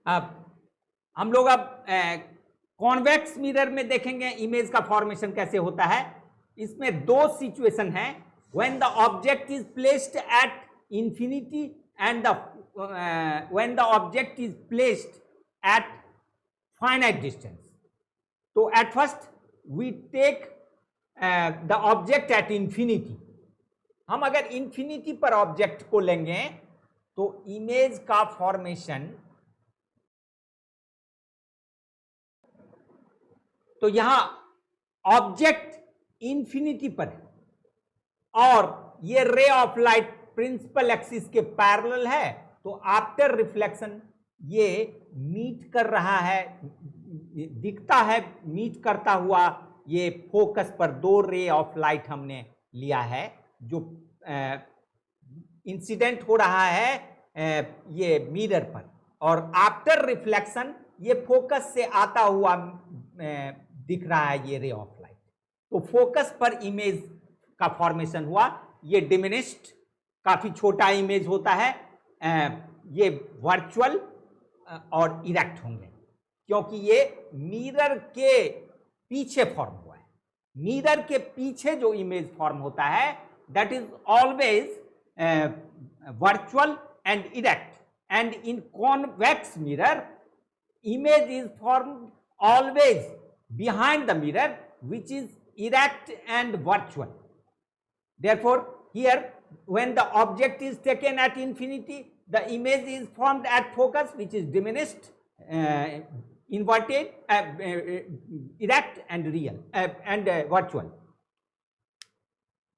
अब हम लोग कॉन्वेक्स मिरर में देखेंगे इमेज का फॉर्मेशन कैसे होता है। इसमें दो सिचुएशन है, when the object is placed at infinity and when the object is placed at finite distance. तो at first we take the object at infinity. हम अगर इंफिनिटी पर ऑब्जेक्ट को लेंगे तो इमेज का फॉर्मेशन, तो यहां ऑब्जेक्ट इंफिनिटी पर है और ये ray of light principal axis के पैरेलल है, तो आफ्टर रिफ्लेक्शन ये मीट कर रहा है, दिखता है मीट करता हुआ। ये फोकस पर दो रे ऑफ लाइट हमने लिया है जो इंसिडेंट हो रहा है ये मिरर पर, और आफ्टर रिफ्लेक्शन ये फोकस से आता हुआ दिख रहा है ये रे ऑफ लाइट। तो फोकस पर इमेज का फॉर्मेशन हुआ। ये डिमिनिश्ड काफी छोटा इमेज होता है, ये वर्चुअल और इरेक्ट होंगे क्योंकि ये मिरर के पीछे फॉर्म हुआ है। मिरर के पीछे जो इमेज फॉर्म होता है that is always virtual and erect, and in convex mirror image is formed always behind the mirror which is erect and virtual. Therefore here when the object is taken at infinity, the image is formed at focus which is diminished, inverted, erect and real and virtual.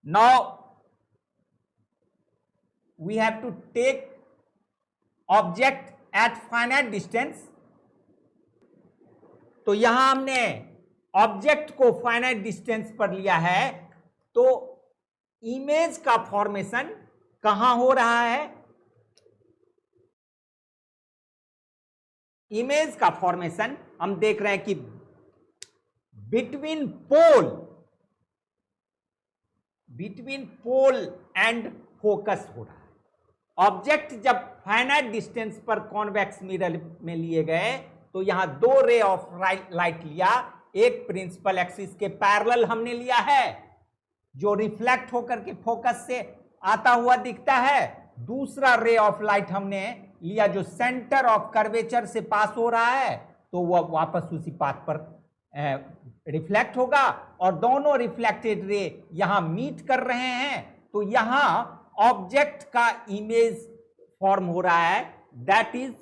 Now we have to take object at finite distance। तो यहां हमने object को finite distance पर लिया है, तो image का formation कहां हो रहा है? इमेज का फॉर्मेशन हम देख रहे हैं कि बिटवीन पोल एंड फोकस हो रहा है। ऑब्जेक्ट जब फाइनाइट डिस्टेंस पर कॉन्वेक्स मिरर में लिए गए तो यहां दो रे ऑफ लाइट लिया, एक प्रिंसिपल एक्सिस के पैरेलल हमने लिया है जो रिफ्लेक्ट होकर के फोकस से आता हुआ दिखता है, दूसरा रे ऑफ लाइट हमने लिया जो सेंटर ऑफ कर्वेचर से पास हो रहा है, तो वह वापस उसी पाथ पर रिफ्लेक्ट होगा और दोनों रिफ्लेक्टेड रे यहां मीट कर रहे हैं। तो यहां ऑब्जेक्ट का इमेज फॉर्म हो रहा है that is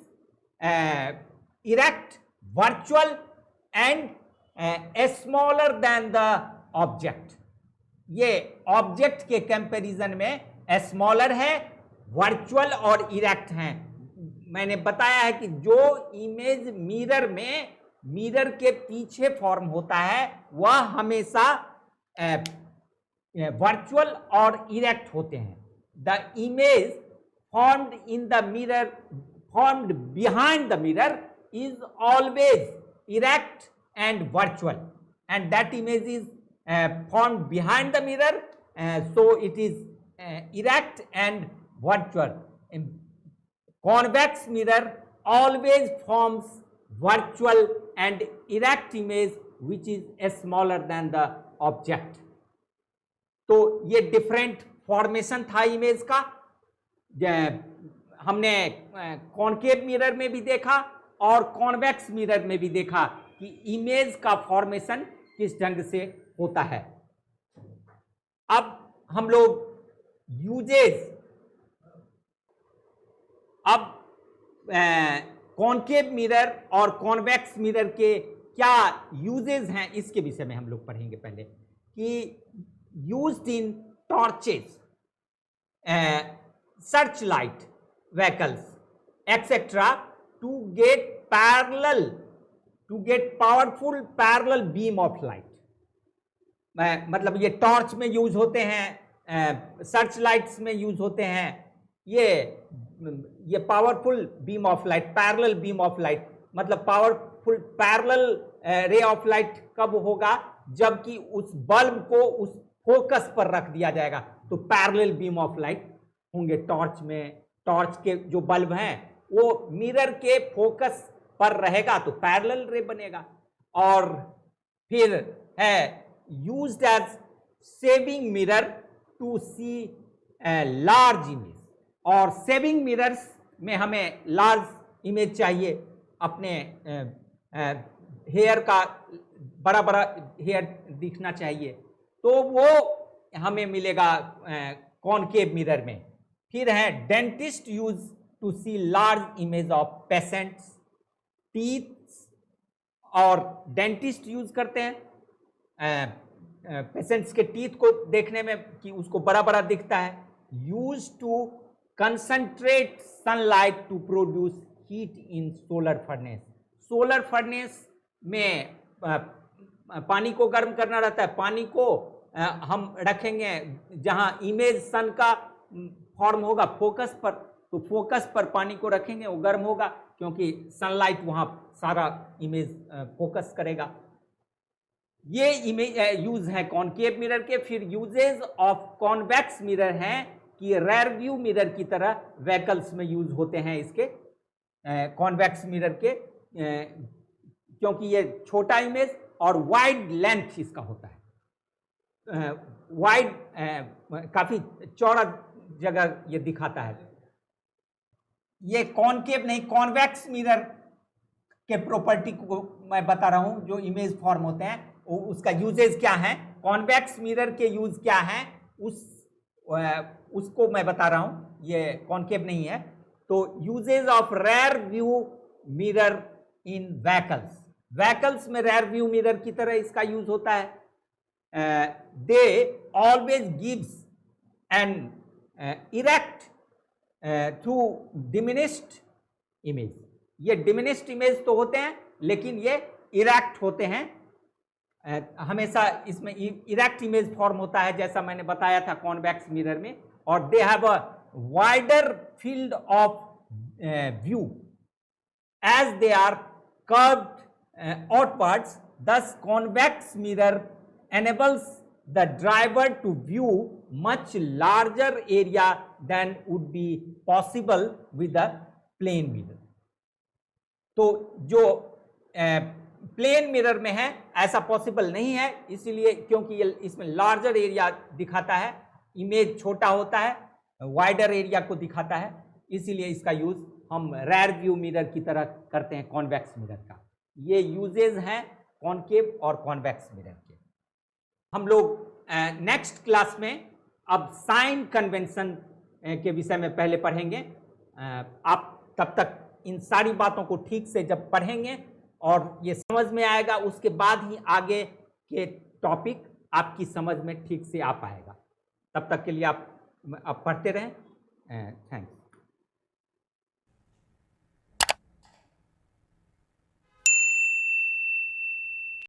erect, virtual and smaller than the object. ये ऑब्जेक्ट के कंपैरिजन में स्मॉलर है, वर्चुअल और इरेक्ट हैं। मैंने बताया है कि जो इमेज मिरर के पीछे फॉर्म होता है वह हमेशा वर्चुअल और इरेक्ट होते हैं। The image formed in the mirror, formed behind the mirror is always erect and virtual, and that image is formed behind the mirror, so it is erect and virtual. Convex mirror always forms virtual and erect image which is smaller than the object. तो ये different formation था image का। हमने concave mirror में भी देखा और convex mirror में भी देखा कि इमेज का फॉर्मेशन किस ढंग से होता है। अब हम लोग यूजेस, अब कॉनकेव मिरर और कॉन्वेक्स मिरर के क्या यूजेस हैं इसके विषय में हम लोग पढ़ेंगे पहले कि used in torches, searchlight vehicles etc. to get powerful parallel beam of light। मतलब ये टॉर्च में यूज होते हैं, सर्च लाइट्स में यूज होते हैं, ये powerful beam of light, parallel beam of light. मतलब powerful parallel ray of light कब होगा? जबकि उस बल्ब को उस फोकस पर रख दिया जाएगा तो पैरेलल बीम ऑफ लाइट होंगे टॉर्च में। टॉर्च के जो बल्ब हैं वो मिरर के फोकस पर रहेगा तो पैरेलल रे बनेगा। और फिर है used as shaving mirror to see large image, और सेविंग मिरर्स में हमें लार्ज इमेज चाहिए, अपने हेयर का बड़ा बड़ा हेयर दिखना चाहिए, तो वो हमें मिलेगा कॉनकेव मिरर में। फिर है dentist use to see large image of patients teeth, और डेंटिस्ट यूज करते हैं पेशेंट्स के टीथ को देखने में कि उसको बड़ा बड़ा दिखता है। Use to concentrate sunlight to produce heat in solar furnace, solar furnace में पानी को गर्म करना रहता है, पानी को हम रखेंगे जहां इमेज सन का फॉर्म होगा फोकस पर, तो फोकस पर पानी को रखेंगे, वो गर्म होगा क्योंकि सनलाइट वहां सारा इमेज फोकस करेगा। ये इमेज यूज है कॉनकेव मिरर के। फिर यूजेज ऑफ कॉन्वेक्स मिरर हैं कि रेयर व्यू मिरर की तरह व्हीकल्स में यूज होते हैं इसके कॉन्वेक्स मिरर के, क्योंकि ये छोटा इमेज और वाइड लेंथ इसका होता है, वाइड काफी चौड़ा जगह ये दिखाता है। ये कॉनकेव नहीं कॉन्वेक्स मिरर के प्रॉपर्टी को मैं बता रहा हूं, जो इमेज फॉर्म होते हैं उसका यूजेज क्या है, कॉन्वेक्स मिरर के यूज क्या है उसको मैं बता रहा हूं, ये कॉनकेव नहीं है। तो uses of rear view mirror in vehicles, vehicles में रेयर व्यू मिरर की तरह इसका यूज होता है। They always gives an erect through diminished image, ये डिमिनिश्ड इमेज तो होते हैं लेकिन ये इरेक्ट होते हैं, हमेशा इसमें इरेक्ट इमेज फॉर्म होता है जैसा मैंने बताया था कॉन्वेक्स मिरर में। और they have a wider field of view as they are curved outwards, thus convex mirror enables the driver to view much larger area than would be possible with a plane mirror। तो जो plane mirror में है ऐसा possible नहीं है, इसीलिए क्योंकि ये इसमें लार्जर एरिया दिखाता है, इमेज छोटा होता है, वाइडर एरिया को दिखाता है, इसीलिए इसका यूज हम रेयर व्यू मिरर की तरह करते हैं कॉन्वेक्स मिरर का। ये यूजेज हैं कॉनकेव और कॉन्वेक्स मिरर के। हम लोग नेक्स्ट क्लास में अब साइन कन्वेंशन के विषय में पहले पढ़ेंगे। आप तब तक इन सारी बातों को ठीक से जब पढ़ेंगे और ये समझ में आएगा, उसके बाद ही आगे के टॉपिक आपकी समझ में ठीक से आ पाएगा। तब तक के लिए आप पढ़ते रहें। थैंक्स।